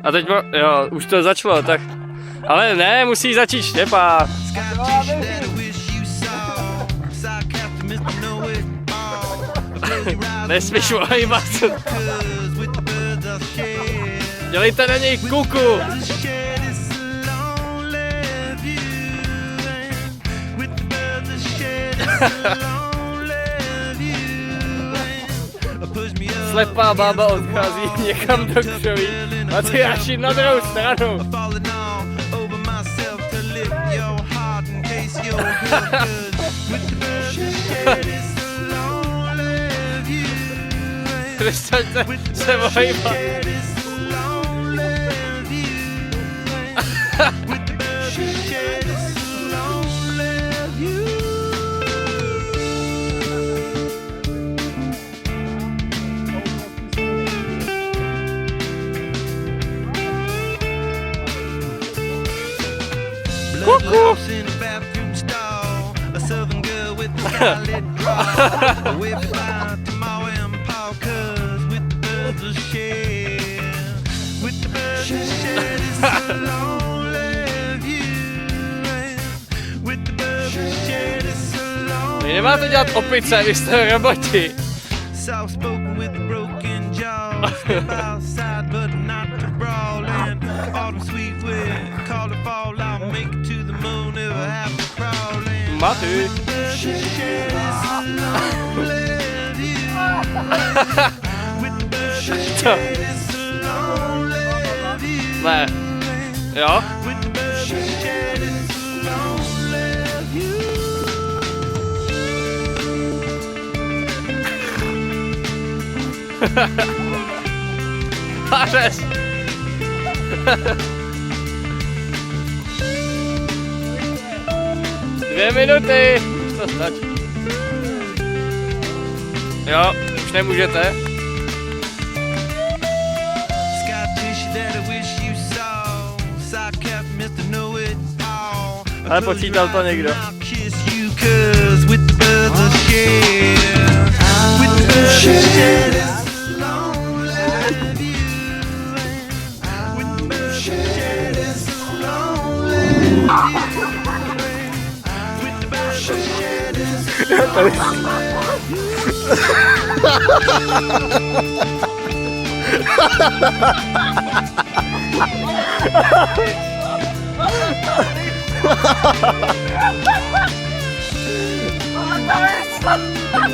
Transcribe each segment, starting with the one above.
A teď jo, už to začalo, tak. Ale ne, musí začít Štěpán. Nesmíš ohýbat. Dělejte na něj kuku. Slepá bába odchází někam do křoví a ty až jít na druhou stranu. Přestaňte se ohýbat. Kuku! Vy nemáte dělat opice, vy jste roboti. Mati. Co? Ne. Jo? Pařez. 2 minuty. Už to stačí. Jo, už nemůžete. Ale počítal to někdo.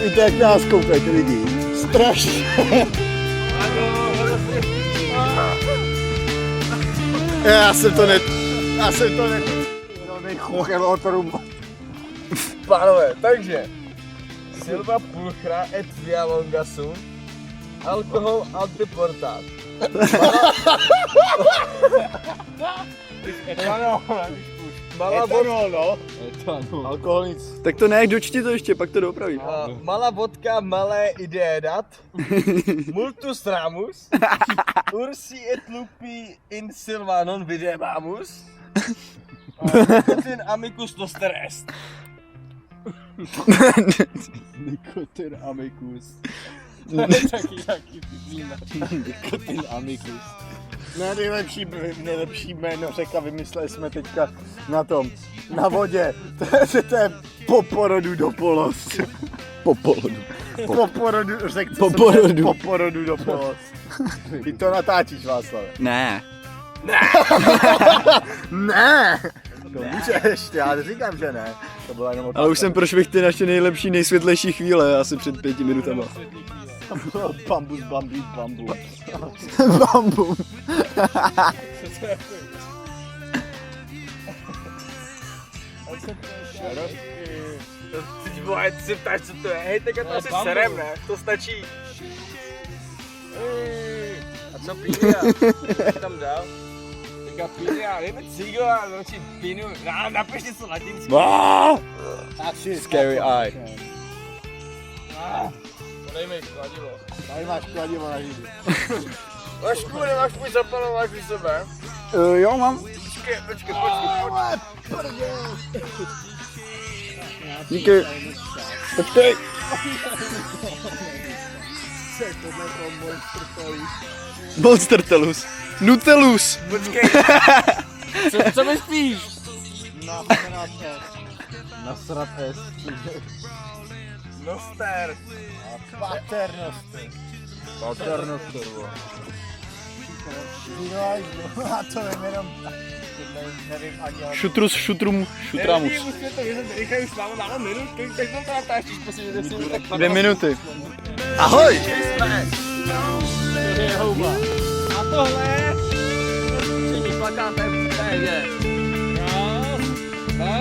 Víte, jak nás koukají ty lidi? Strašně. Já jsem to Pánové, takže Silva pulchra et via longa sum, alkohol antiportát. Malá vodka, no. Alkohol nic. Tak to ne, dočti to ještě, pak to dopraví. Malá vodka, malé ideedat. Multus ramus. Ursi et lupi in silva non videbamus. Nikotin amicus noster est. Nikotin amicus. Taky víme. Nikotin amicus. Ne, nejlepší jméno řeka vymysleli jsme teďka na vodě. To je po porodu do polos. Po porodu do polos. Ty to natáčíš, Václav. Ne. Ne! To můžeš, já neříkám, že ne. To byla jenom otázka. Ale už jsem prošvihl ty naše nejlepší, nejsvětlejší chvíle, asi před 5 minutama. Bambus. Bambu. Teď vole, ty si ptáš, co to je. Hej, tak to asi serem, ne? To stačí. A co pínia? Co tam dál? Teďka pínia, jdeme cigo a začít pínu. Napiš něco latinsky. Scary eye. Podej mi kladivo. Tady máš kladivo na žiži. Vašku, nemáš můj zapalováč u sebe? Jo, mám. Počkej. Díky. Počkej. Monster Telus. Nutelus. Počkej. Co myslíš? Nasrat S. Noster. Paternoster. Paternoster. A to vím jenom, nevím ani ale... Šutrus, šutrum, šutramus. Musíme to vědět, rychle už máme minutku, tak to natáčíš, prosím, že si tak 2 minuty. Ahoj! To je houba. A tohle? Rozpříčení plakátem, to je. No.